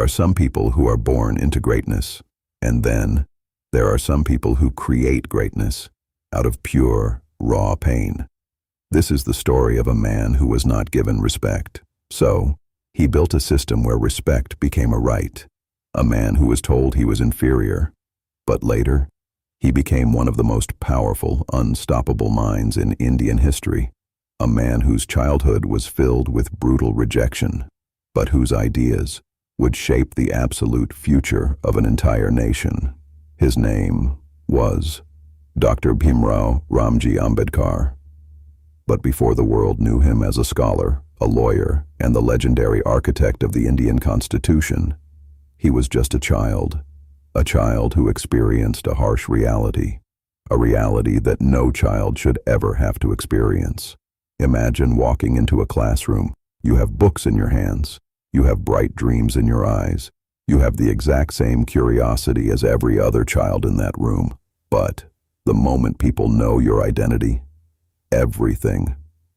are some people who are born into greatness, and then there are some people who create greatness out of pure, raw pain. This is the story of a man who was not given respect. So, he built a system where respect became a right. A man who was told he was inferior. But later, he became one of the most powerful, unstoppable minds in Indian history. A man whose childhood was filled with brutal rejection, but whose ideas would shape the absolute future of an entire nation. His name was Dr. Bhimrao Ramji Ambedkar. But before the world knew him as a scholar, a lawyer, and the legendary architect of the Indian Constitution, he was just a child who experienced a harsh reality, a reality that no child should ever have to experience. Imagine walking into a classroom. You have books in your hands. You have bright dreams in your eyes. You have the exact same curiosity as every other child in that room. But the moment people know your identity, everything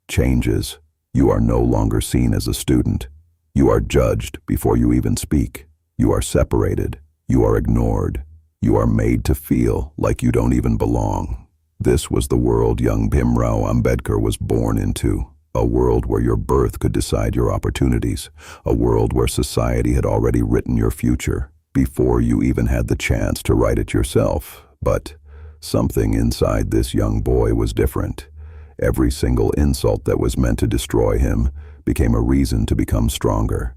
changes. You are no longer seen as a student. You are judged before you even speak. You are separated. You are ignored. You are made to feel like you don't even belong. This was the world young Bhimrao Ambedkar was born into. A world where your birth could decide your opportunities. A world where society had already written your future before you even had the chance to write it yourself. But something inside this young boy was different. Every single insult that was meant to destroy him became a reason to become stronger.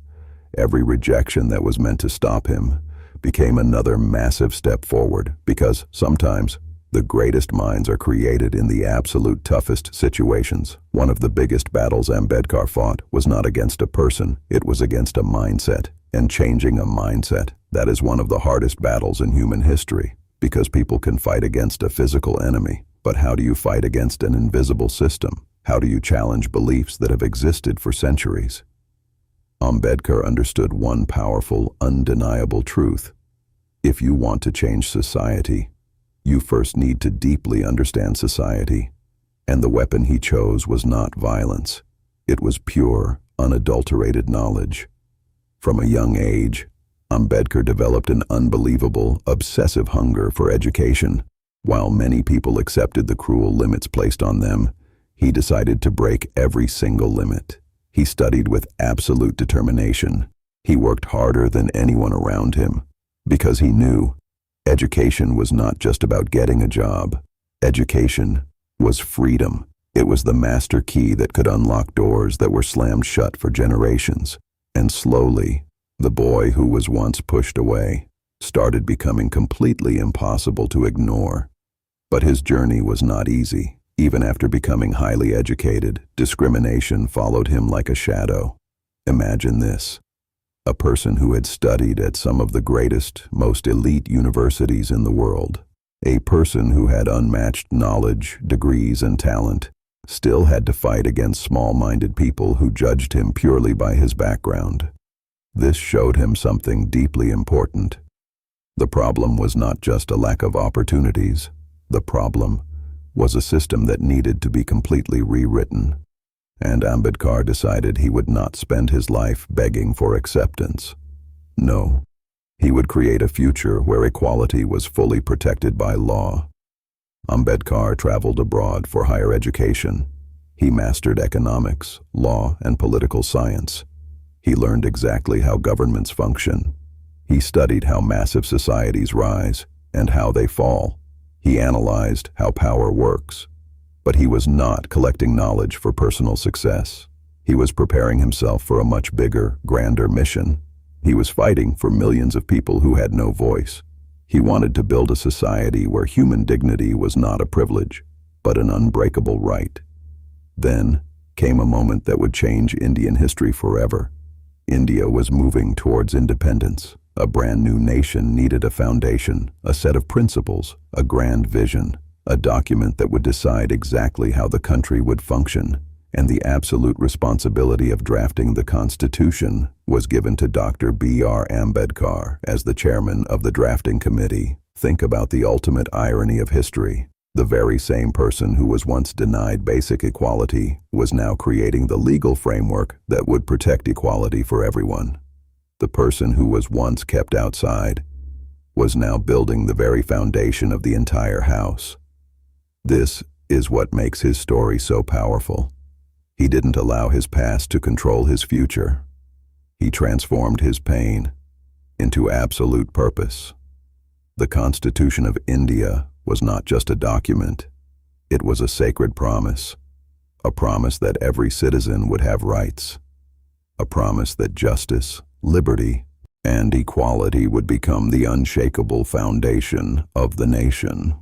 Every rejection that was meant to stop him became another massive step forward, because sometimes the greatest minds are created in the absolute toughest situations. One of the biggest battles Ambedkar fought was not against a person, it was against a mindset. And changing a mindset, that is one of the hardest battles in human history, because people can fight against a physical enemy. But how do you fight against an invisible system? How do you challenge beliefs that have existed for centuries? Ambedkar understood one powerful, undeniable truth. If you want to change society, you first need to deeply understand society. And the weapon he chose was not violence. It was pure, unadulterated knowledge. From a young age, Ambedkar developed an unbelievable, obsessive hunger for education. While many people accepted the cruel limits placed on them, he decided to break every single limit. He studied with absolute determination. He worked harder than anyone around him, because he knew education was not just about getting a job. Education was freedom. It was the master key that could unlock doors that were slammed shut for generations. And slowly, the boy who was once pushed away started becoming completely impossible to ignore. But his journey was not easy. Even after becoming highly educated, discrimination followed him like a shadow. Imagine this. A person who had studied at some of the greatest, most elite universities in the world, a person who had unmatched knowledge, degrees, and talent, still had to fight against small-minded people who judged him purely by his background. This showed him something deeply important. The problem was not just a lack of opportunities. The problem was a system that needed to be completely rewritten. And Ambedkar decided he would not spend his life begging for acceptance. No, he would create a future where equality was fully protected by law. Ambedkar traveled abroad for higher education. He mastered economics, law, and political science. He learned exactly how governments function. He studied how massive societies rise and how they fall. He analyzed how power works. But he was not collecting knowledge for personal success. He was preparing himself for a much bigger, grander mission. He was fighting for millions of people who had no voice. He wanted to build a society where human dignity was not a privilege, but an unbreakable right. Then came a moment that would change Indian history forever. India was moving towards independence. A brand new nation needed a foundation, a set of principles, a grand vision, a document that would decide exactly how the country would function. And the absolute responsibility of drafting the Constitution was given to Dr. B.R. Ambedkar as the chairman of the drafting committee. Think about the ultimate irony of history. The very same person who was once denied basic equality was now creating the legal framework that would protect equality for everyone. The person who was once kept outside was now building the very foundation of the entire house. This is what makes his story so powerful. He didn't allow his past to control his future. He transformed his pain into absolute purpose. The Constitution of India was not just a document. It was a sacred promise. A promise that every citizen would have rights. A promise that justice, liberty, and equality would become the unshakable foundation of the nation.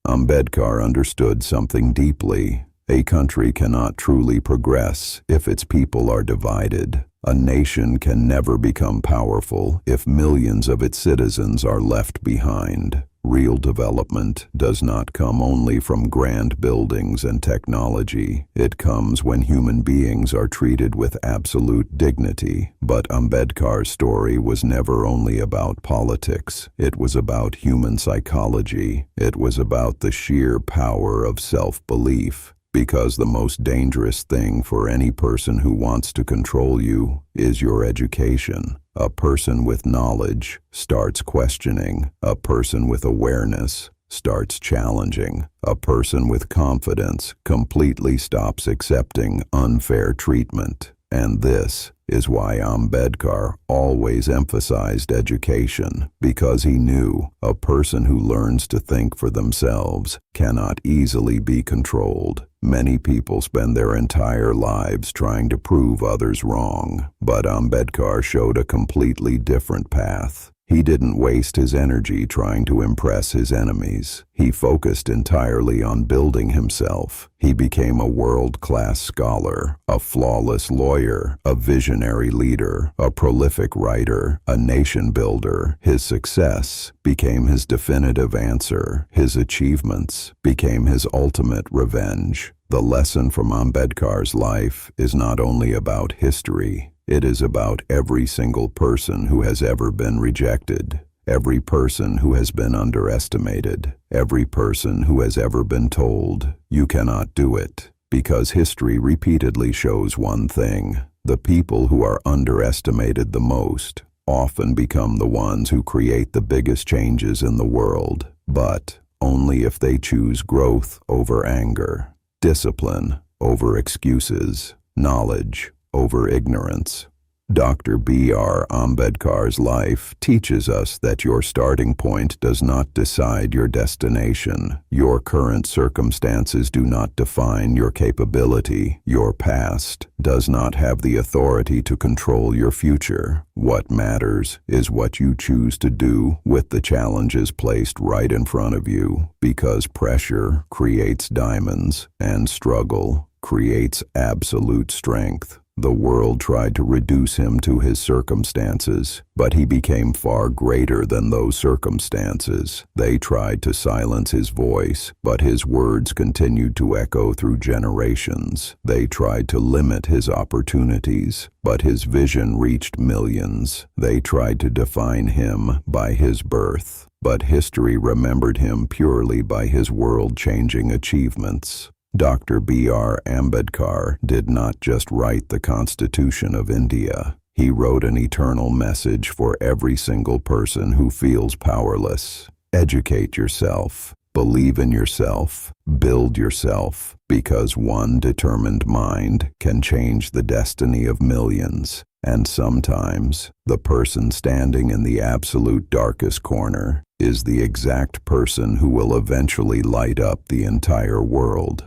Ambedkar understood something deeply. A country cannot truly progress if its people are divided. A nation can never become powerful if millions of its citizens are left behind. Real development does not come only from grand buildings and technology. It comes when human beings are treated with absolute dignity. But Ambedkar's story was never only about politics. It was about human psychology. It was about the sheer power of self-belief. Because the most dangerous thing for any person who wants to control you is your education. A person with knowledge starts questioning. A person with awareness starts challenging. A person with confidence completely stops accepting unfair treatment. And this is why Ambedkar always emphasized education, because he knew a person who learns to think for themselves cannot easily be controlled. Many people spend their entire lives trying to prove others wrong, but Ambedkar showed a completely different path. He didn't waste his energy trying to impress his enemies. He focused entirely on building himself. He became a world-class scholar, a flawless lawyer, a visionary leader, a prolific writer, a nation builder. His success became his definitive answer. His achievements became his ultimate revenge. The lesson from Ambedkar's life is not only about history. It is about every single person who has ever been rejected, every person who has been underestimated, every person who has ever been told, "You cannot do it." Because history repeatedly shows one thing: the people who are underestimated the most often become the ones who create the biggest changes in the world, but only if they choose growth over anger, discipline over excuses, knowledge over ignorance. Dr. B.R. Ambedkar's life teaches us that your starting point does not decide your destination. Your current circumstances do not define your capability. Your past does not have the authority to control your future. What matters is what you choose to do with the challenges placed right in front of you, because pressure creates diamonds and struggle creates absolute strength. The world tried to reduce him to his circumstances, but he became far greater than those circumstances. They tried to silence his voice, but his words continued to echo through generations. They tried to limit his opportunities, but his vision reached millions. They tried to define him by his birth, but history remembered him purely by his world-changing achievements. Dr. B.R. Ambedkar did not just write the Constitution of India. He wrote an eternal message for every single person who feels powerless. Educate yourself. Believe in yourself. Build yourself. Because one determined mind can change the destiny of millions. And sometimes, the person standing in the absolute darkest corner is the exact person who will eventually light up the entire world.